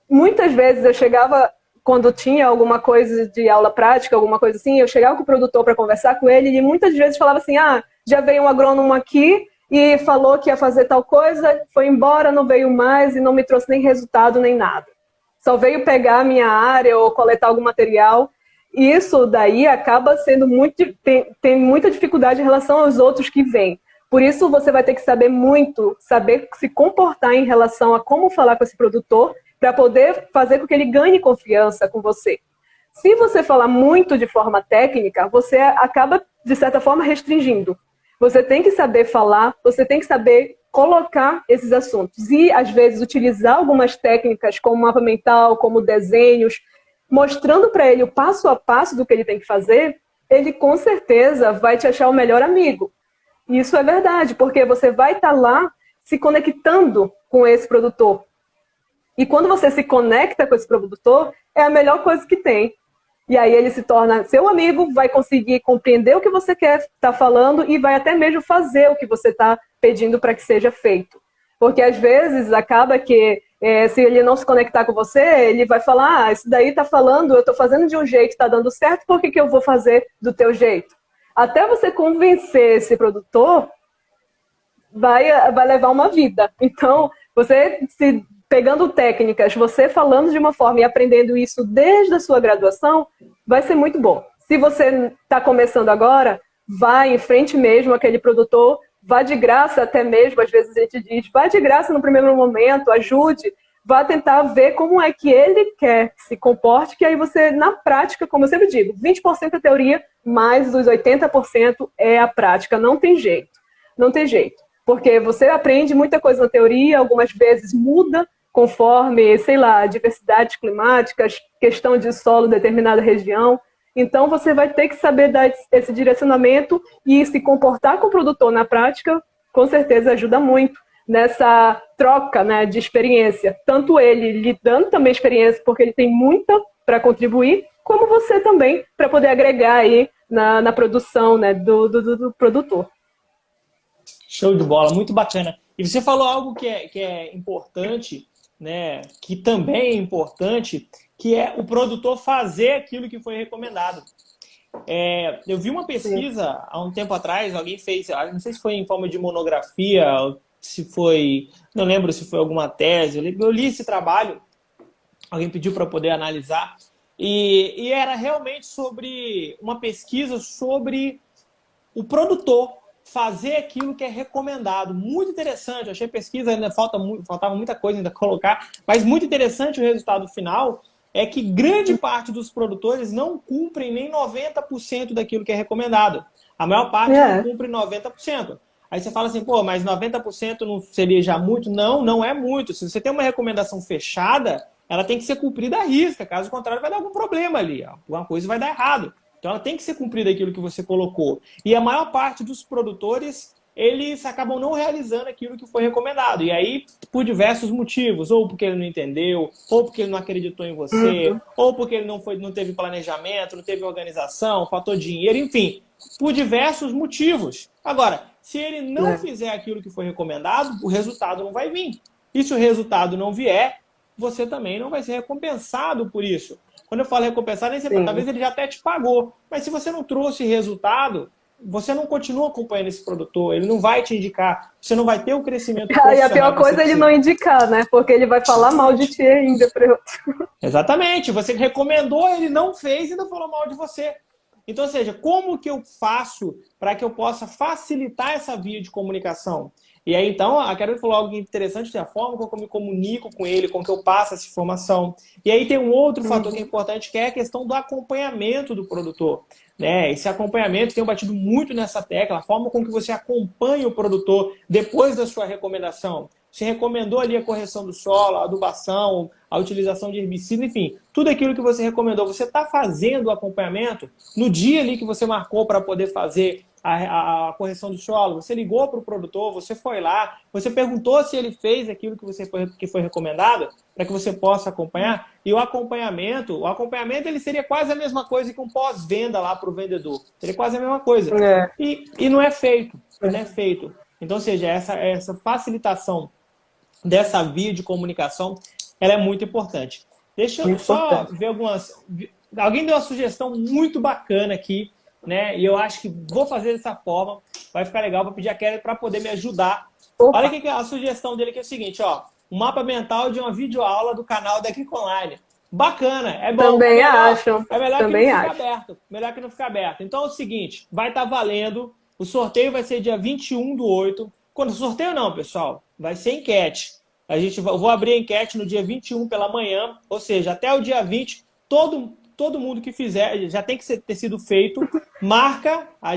Muitas vezes eu chegava, quando tinha alguma coisa de aula prática, alguma coisa assim, eu chegava com o produtor para conversar com ele e muitas vezes falava assim, já veio um agrônomo aqui e falou que ia fazer tal coisa, foi embora, não veio mais e não me trouxe nem resultado nem nada. Só veio pegar a minha área ou coletar algum material. E isso daí acaba sendo tem muita dificuldade em relação aos outros que vêm. Por isso você vai ter que saber se comportar em relação a como falar com esse produtor para poder fazer com que ele ganhe confiança com você. Se você falar muito de forma técnica, você acaba, de certa forma, restringindo. Você tem que saber falar, você tem que saber colocar esses assuntos. E, às vezes, utilizar algumas técnicas como mapa mental, como desenhos, mostrando para ele o passo a passo do que ele tem que fazer, ele com certeza vai te achar o melhor amigo. E isso é verdade, porque você vai estar lá se conectando com esse produtor. E quando você se conecta com esse produtor, é a melhor coisa que tem. E aí ele se torna seu amigo, vai conseguir compreender o que você quer estar falando e vai até mesmo fazer o que você está pedindo para que seja feito. Porque às vezes acaba que se ele não se conectar com você, ele vai falar, isso daí está falando, eu estou fazendo de um jeito, está dando certo, por que eu vou fazer do teu jeito? Até você convencer esse produtor, vai levar uma vida. Então, você se pegando técnicas, você falando de uma forma e aprendendo isso desde a sua graduação, vai ser muito bom. Se você está começando agora, vá em frente mesmo aquele produtor, vá de graça até mesmo, às vezes a gente diz, vá de graça no primeiro momento, ajude, vá tentar ver como é que ele quer que se comporte, que aí você, na prática, como eu sempre digo, 20% é teoria, mais os 80% é a prática, não tem jeito. Não tem jeito. Porque você aprende muita coisa na teoria, algumas vezes muda conforme, sei lá, diversidades climáticas, questão de solo em determinada região. Então, você vai ter que saber dar esse direcionamento e se comportar com o produtor na prática, com certeza ajuda muito nessa troca, né, de experiência. Tanto ele lhe dando também experiência, porque ele tem muita para contribuir, como você também, para poder agregar aí na produção, né, do produtor.
Show de bola, muito bacana. E você falou algo que é importante, né? Que também é importante, que é o produtor fazer aquilo que foi recomendado. Eu vi uma pesquisa há um tempo atrás, alguém fez, não sei se foi em forma de monografia, se foi, não lembro se foi alguma tese, eu li esse trabalho, alguém pediu para poder analisar, e era realmente sobre uma pesquisa sobre o produtor fazer aquilo que é recomendado. Muito interessante, eu achei a pesquisa, ainda faltava muita coisa ainda colocar, mas muito interessante o resultado final é que grande parte dos produtores não cumprem nem 90% daquilo que é recomendado. A maior parte não cumpre 90%. Aí você fala assim, pô, mas 90% não seria já muito? Não, não é muito. Se você tem uma recomendação fechada, ela tem que ser cumprida à risca, caso contrário vai dar algum problema ali, alguma coisa vai dar errado. Então ela tem que ser cumprida aquilo que você colocou. E a maior parte dos produtores, eles acabam não realizando aquilo que foi recomendado. E aí, por diversos motivos, ou porque ele não entendeu, ou porque ele não acreditou em você, ou porque ele não teve planejamento, não teve organização, faltou dinheiro, enfim, por diversos motivos. Agora, se ele não fizer aquilo que foi recomendado, o resultado não vai vir. E se o resultado não vier, você também não vai ser recompensado por isso. Quando eu falo recompensar, nem sempre, talvez ele já até te pagou. Mas se você não trouxe resultado, você não continua acompanhando esse produtor, ele não vai te indicar, você não vai ter o crescimento profissional.
E a pior coisa é ele não indicar, né? Porque ele vai falar mal de ti ainda.
Exatamente. Você recomendou, ele não fez e ainda falou mal de você. Então, ou seja, como que eu faço para que eu possa facilitar essa via de comunicação? E aí, então, a Carol falou algo interessante, a forma como eu me comunico com ele, como que eu passo essa informação. E aí tem um outro fator que é importante, que é a questão do acompanhamento do produtor. Né? Esse acompanhamento, tenho batido muito nessa tecla, a forma com que você acompanha o produtor depois da sua recomendação. Você recomendou ali a correção do solo, a adubação, a utilização de herbicida, enfim, tudo aquilo que você recomendou. Você está fazendo o acompanhamento no dia ali que você marcou para poder fazer a correção do solo, você ligou para o produtor, você foi lá, você perguntou se ele fez aquilo que foi recomendado, para que você possa acompanhar. E o acompanhamento ele seria quase a mesma coisa que um pós-venda lá para o vendedor. Seria quase a mesma coisa. E não é feito. Não é feito. Então, ou seja, essa facilitação dessa via de comunicação, ela é muito importante. Deixa eu só ver algumas... Alguém deu uma sugestão muito bacana aqui, né? E eu acho que vou fazer dessa forma, vai ficar legal para pedir a Kelly para poder me ajudar. Olha aqui a sugestão dele, que é o seguinte, ó, um mapa mental de uma videoaula do canal da Agriconline. Bacana, é bom.
Também acho.
É melhor também que não fique aberto. Melhor que não fique aberto. Então é o seguinte, vai estar valendo, o sorteio vai ser dia 21/8. Quando sorteio não, pessoal, vai ser enquete. Eu vou abrir a enquete no dia 21 pela manhã, ou seja, até o dia 20, todo mundo que fizer, já tem que ter sido feito, marca a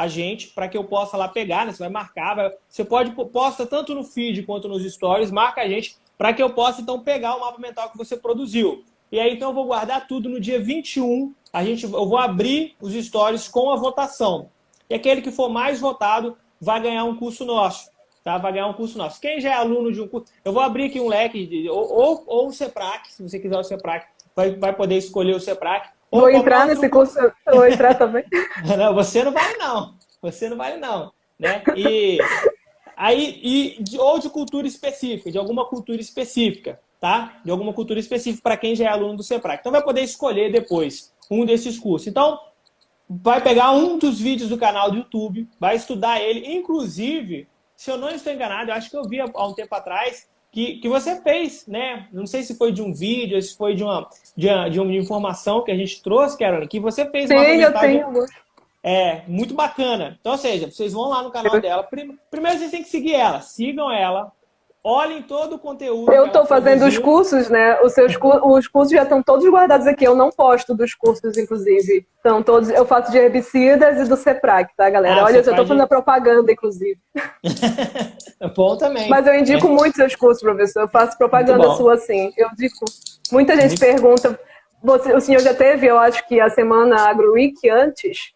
gente para que eu possa lá pegar, né? Você vai marcar, você posta tanto no feed quanto nos stories, marca a gente para que eu possa então pegar o mapa mental que você produziu. E aí então eu vou guardar tudo no dia 21, eu vou abrir os stories com a votação. E aquele que for mais votado vai ganhar um curso nosso. Tá? Vai ganhar um curso nosso. Quem já é aluno de um curso, eu vou abrir aqui um leque, ou o CEPRAC, se você quiser o CEPRAC, vai poder escolher o CEPRAC.
Vou entrar nesse curso, vou entrar também.
Não, você não vale não. Você não vale não. Né? Ou de cultura específica, de alguma cultura específica, tá? De alguma cultura específica para quem já é aluno do CEPRAC. Então vai poder escolher depois um desses cursos. Então, vai pegar um dos vídeos do canal do YouTube, vai estudar ele. Inclusive, se eu não estou enganado, eu acho que eu vi há um tempo atrás que você fez, né? Não sei se foi de um vídeo, se foi de uma informação que a gente trouxe, Carolina, que você fez uma
Sim, eu
apresentagem
tenho.
muito bacana. Então, ou seja, vocês vão lá no canal dela. Primeiro vocês têm que seguir ela. Sigam ela. Olhem todo o conteúdo
Eu
que ela
estou fazendo os
produziu.
cursos, né? Os cursos já estão todos guardados aqui. Eu não posto dos cursos, inclusive. Então, todos, eu faço de herbicidas e do CEPRAC, tá, galera? Olha, eu já estou fazendo a propaganda, inclusive.
É bom também.
Mas eu indico muito seus cursos, professor. Eu faço propaganda sua, sim. Eu indico. Muita gente pergunta. O senhor já teve, eu acho que a semana AgroWeek antes?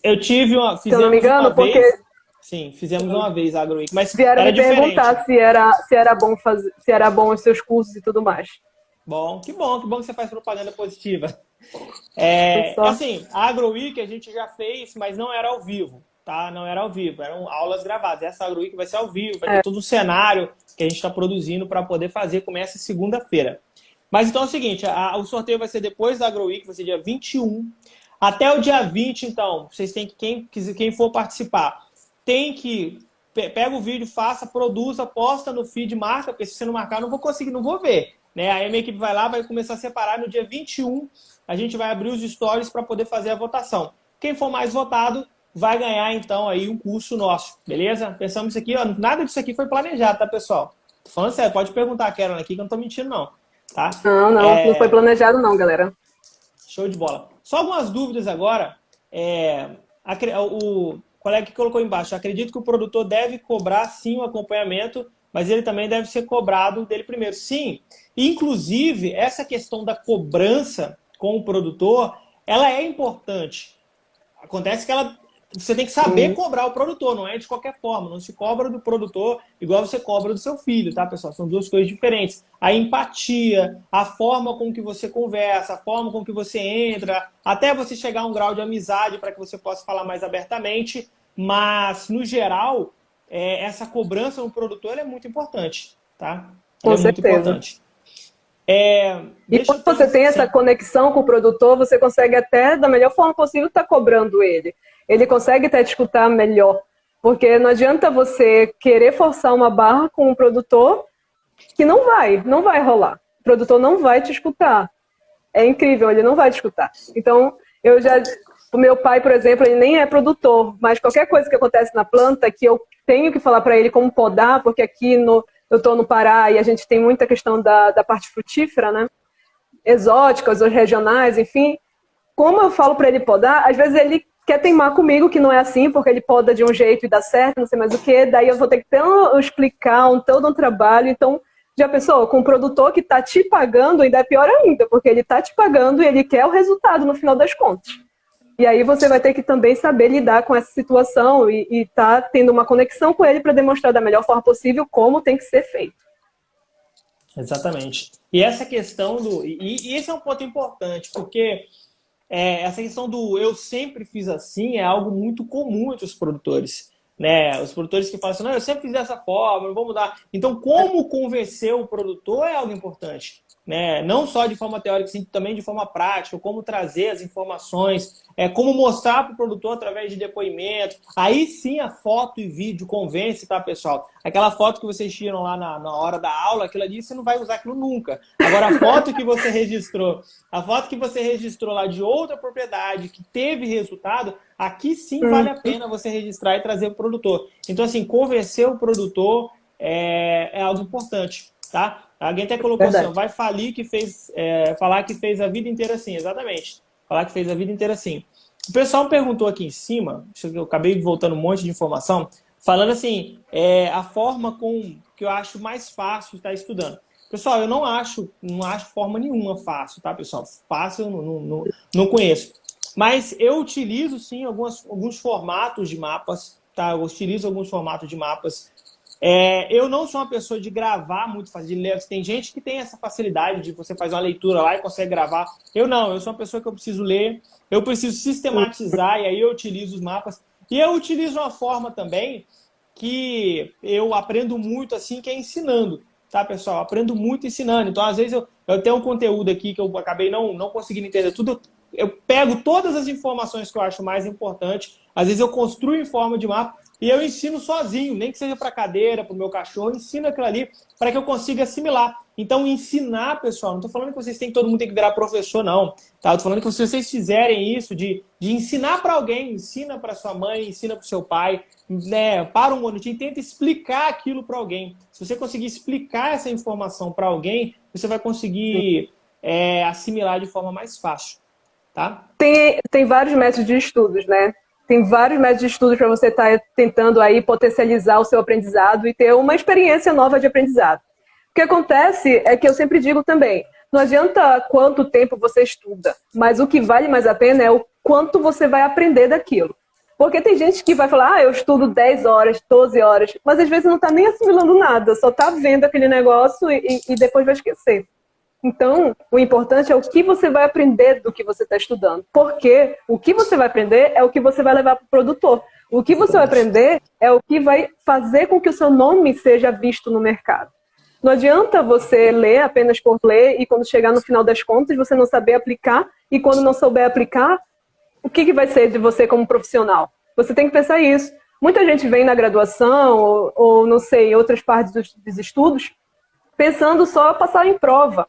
Eu tive uma.
Se eu não me engano, porque.
Sim, fizemos uma vez a AgroWeek, mas
vieram
era
me
diferente.
perguntar se era bom fazer, se era bom os seus cursos e tudo mais.
Bom que você faz propaganda positiva. Assim, a AgroWeek a gente já fez, mas não era ao vivo, tá? Não era ao vivo, eram aulas gravadas. Essa AgroWeek vai ser ao vivo, vai ter todo um cenário que a gente está produzindo para poder fazer, começa segunda-feira. Mas então é o seguinte, o sorteio vai ser depois da AgroWeek, vai ser dia 21. Até o dia 20, então, vocês têm que, quem for participar, tem que, pega o vídeo, faça, produza, posta no feed, marca, porque se você não marcar, eu não vou conseguir, não vou ver. Né? Aí a minha equipe vai lá, vai começar a separar. No dia 21, a gente vai abrir os stories para poder fazer a votação. Quem for mais votado vai ganhar, então, aí um curso nosso, beleza? Pensamos isso aqui, ó, nada disso aqui foi planejado, tá, pessoal? Tô falando sério, pode perguntar a Carolina aqui, que eu não tô mentindo, não. Tá?
Não foi planejado, não, galera.
Show de bola. Só algumas dúvidas agora. O colega que colocou embaixo, acredito que o produtor deve cobrar, sim, o acompanhamento, mas ele também deve ser cobrado dele primeiro. Sim, inclusive, essa questão da cobrança com o produtor, ela é importante. Acontece que você tem que saber cobrar o produtor, não é de qualquer forma. Não se cobra do produtor igual você cobra do seu filho, tá, pessoal? São duas coisas diferentes. A empatia, a forma com que você conversa, a forma com que você entra, até você chegar a um grau de amizade para que você possa falar mais abertamente. Mas, no geral, essa cobrança no produtor é muito importante, tá?
Com certeza.
Muito importante.
E quando você tem essa conexão com o produtor, você consegue até, da melhor forma possível, estar cobrando ele. Ele consegue até te escutar melhor. Porque não adianta você querer forçar uma barra com um produtor que não vai rolar. O produtor não vai te escutar. É incrível, ele não vai te escutar. Então, o meu pai, por exemplo, ele nem é produtor, mas qualquer coisa que acontece na planta que eu tenho que falar para ele como podar, porque aqui eu estou no Pará e a gente tem muita questão da parte frutífera, né? Exóticas ou regionais, enfim. Como eu falo para ele podar, às vezes ele quer teimar comigo que não é assim, porque ele poda de um jeito e dá certo, não sei mais o que, daí eu vou ter que explicar todo um trabalho. Então, já pensou, com um produtor que está te pagando, ainda é pior ainda, porque ele está te pagando e ele quer o resultado no final das contas. E aí você vai ter que também saber lidar com essa situação e tá tendo uma conexão com ele para demonstrar da melhor forma possível como tem que ser feito.
Exatamente. E essa questão e esse é um ponto importante, porque essa questão do eu sempre fiz assim é algo muito comum entre os produtores. Né? Os produtores que falam assim, não, eu sempre fiz dessa forma, não vou mudar. Então, como convencer o produtor é algo importante. Né? Não só de forma teórica, sim, também de forma prática, como trazer as informações, como mostrar para o produtor através de depoimento. Aí sim a foto e vídeo convence, tá, pessoal? Aquela foto que vocês tiram lá na hora da aula, aquilo ali você não vai usar aquilo nunca. Agora, a foto que você registrou lá de outra propriedade que teve resultado, aqui sim vale a pena você registrar e trazer para o produtor. Então, assim, convencer o produtor é algo importante, tá? Alguém até colocou assim, vai falar que fez a vida inteira assim, exatamente. Falar que fez a vida inteira assim. O pessoal perguntou aqui em cima, eu acabei voltando um monte de informação, falando assim, a forma que eu acho mais fácil de estar estudando. Pessoal, eu não acho forma nenhuma fácil, tá, pessoal? Fácil eu não conheço. Mas eu utilizo, sim, alguns formatos de mapas, tá? Eu utilizo alguns formatos de mapas. Eu não sou uma pessoa de gravar muito fácil, de ler. Tem gente que tem essa facilidade de você fazer uma leitura lá e consegue gravar. Eu não, eu sou uma pessoa que eu preciso ler, eu preciso sistematizar e aí eu utilizo os mapas. E eu utilizo uma forma também que eu aprendo muito assim, que é ensinando, tá, pessoal? Eu aprendo muito ensinando. Então, às vezes, eu tenho um conteúdo aqui que eu acabei não conseguindo entender tudo. eu pego todas as informações que eu acho mais importante, às vezes eu construo em forma de mapa e eu ensino sozinho, nem que seja para a cadeira, para o meu cachorro, eu ensino aquilo ali para que eu consiga assimilar. Então, ensinar, pessoal, não estou falando que vocês têm, todo mundo tem que virar professor, não. Tá? Estou falando que se vocês fizerem isso, de ensinar para alguém, ensina para sua mãe, ensina para o seu pai, né? Para um minutinho, tenta explicar aquilo para alguém. Se você conseguir explicar essa informação para alguém, você vai conseguir assimilar de forma mais fácil. Tá?
Tem vários métodos de estudos, né? Tem vários métodos de estudos para você estar tentando aí potencializar o seu aprendizado e ter uma experiência nova de aprendizado. O que acontece é que eu sempre digo também, não adianta quanto tempo você estuda, mas o que vale mais a pena é o quanto você vai aprender daquilo. Porque tem gente que vai falar, eu estudo 10 horas, 12 horas, mas às vezes não está nem assimilando nada, só está vendo aquele negócio e depois vai esquecer. Então, o importante é o que você vai aprender do que você está estudando. Porque o que você vai aprender é o que você vai levar para o produtor. O que você vai aprender é o que vai fazer com que o seu nome seja visto no mercado. Não adianta você ler apenas por ler e quando chegar no final das contas você não saber aplicar e quando não souber aplicar, o que vai ser de você como profissional? Você tem que pensar isso. Muita gente vem na graduação ou não sei, em outras partes dos estudos, pensando só passar em prova.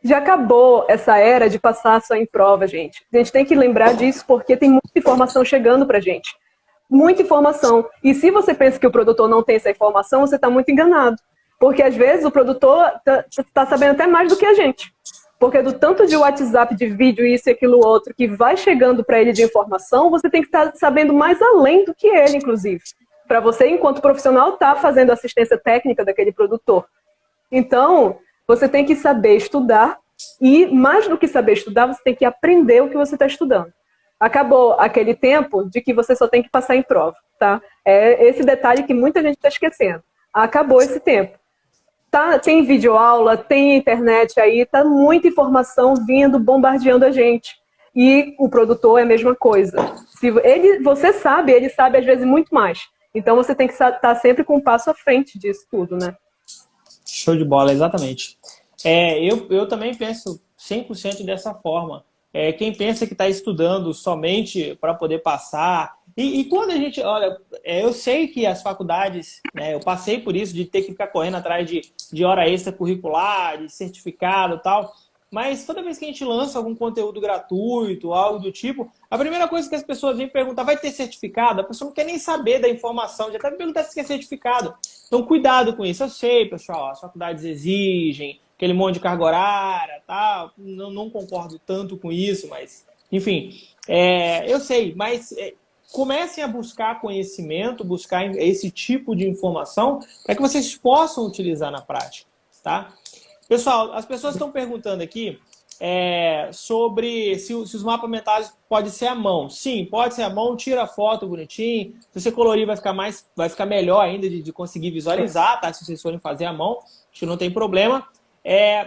Já acabou essa era de passar só em prova, gente. A gente tem que lembrar disso porque tem muita informação chegando pra gente. Muita informação. E se você pensa que o produtor não tem essa informação, você está muito enganado. Porque às vezes o produtor está sabendo até mais do que a gente. Porque do tanto de WhatsApp, de vídeo, isso e aquilo outro, que vai chegando para ele de informação, você tem que estar sabendo mais além do que ele, inclusive. Para você, enquanto profissional, estar fazendo assistência técnica daquele produtor. Então, você tem que saber estudar e, mais do que saber estudar, você tem que aprender o que você está estudando. Acabou aquele tempo de que você só tem que passar em prova, tá? É esse detalhe que muita gente está esquecendo. Acabou esse tempo. Tá, tem videoaula, tem internet aí, tá muita informação vindo, bombardeando a gente. E o produtor é a mesma coisa. Se você sabe, ele sabe às vezes muito mais. Então você tem que estar sempre com um passo à frente disso tudo, né?
Show de bola, exatamente. Eu também penso 100% dessa forma. Quem pensa que está estudando somente para poder passar... E quando a gente... Olha, eu sei que as faculdades... Né, eu passei por isso, de ter que ficar correndo atrás de hora extra curricular, de certificado e tal. Mas toda vez que a gente lança algum conteúdo gratuito, algo do tipo, a primeira coisa que as pessoas vêm perguntar, vai ter certificado? A pessoa não quer nem saber da informação, já está me perguntando se quer certificado. Então, cuidado com isso. Eu sei, pessoal, as faculdades exigem aquele monte de carga horária, tá? Não concordo tanto com isso, mas, enfim, eu sei, mas comecem a buscar conhecimento, buscar esse tipo de informação para que vocês possam utilizar na prática, tá? Pessoal, as pessoas estão perguntando aqui sobre se os mapas mentais podem ser à mão. Sim, pode ser à mão, tira a foto bonitinho. Se você colorir, vai ficar melhor ainda de conseguir visualizar, tá? Se vocês forem fazer à mão, acho que não tem problema.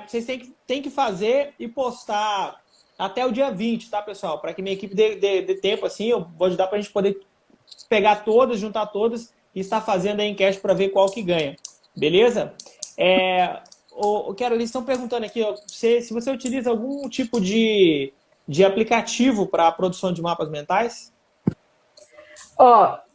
Vocês têm que fazer e postar até o dia 20, tá, pessoal? Para que minha equipe dê tempo, assim, eu vou ajudar para a gente poder pegar todas, juntar todas e estar fazendo a enquete para ver qual que ganha. Beleza? Eles estão perguntando aqui, ó, se você utiliza algum tipo de aplicativo para a produção de mapas mentais?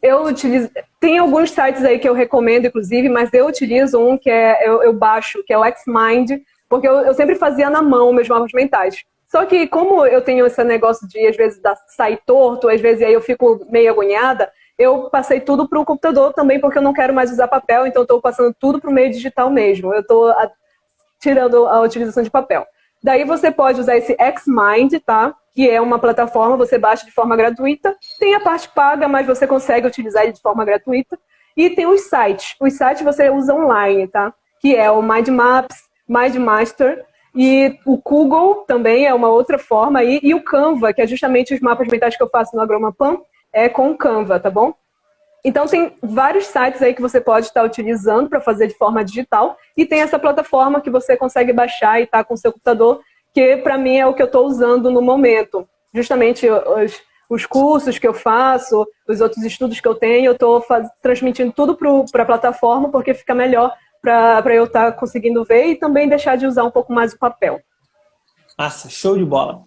Eu utilizo... Tem alguns sites aí que eu recomendo, inclusive, mas eu utilizo um que eu baixo, que é o Xmind, porque eu sempre fazia na mão meus mapas mentais. Só que como eu tenho esse negócio de, às vezes, sair torto, às vezes aí eu fico meio agoniada, eu passei tudo para o computador também, porque eu não quero mais usar papel, então eu estou passando tudo para o meio digital mesmo. Eu estou tirando a utilização de papel. Daí você pode usar esse Xmind, tá? Que é uma plataforma, você baixa de forma gratuita. Tem a parte paga, mas você consegue utilizar ele de forma gratuita. E tem os sites. Os sites você usa online, tá? Que é o Mind Maps, Mind Master. E o Google também é uma outra forma. E o Canva, que é justamente os mapas mentais que eu faço no Agromapan, é com o Canva, tá bom? Então, tem vários sites aí que você pode estar utilizando para fazer de forma digital. E tem essa plataforma que você consegue baixar e estar com o seu computador, que para mim é o que eu estou usando no momento. Justamente os cursos que eu faço, os outros estudos que eu tenho, eu estou transmitindo tudo para a plataforma, porque fica melhor para eu estar conseguindo ver e também deixar de usar um pouco mais o papel.
Nossa, show de bola.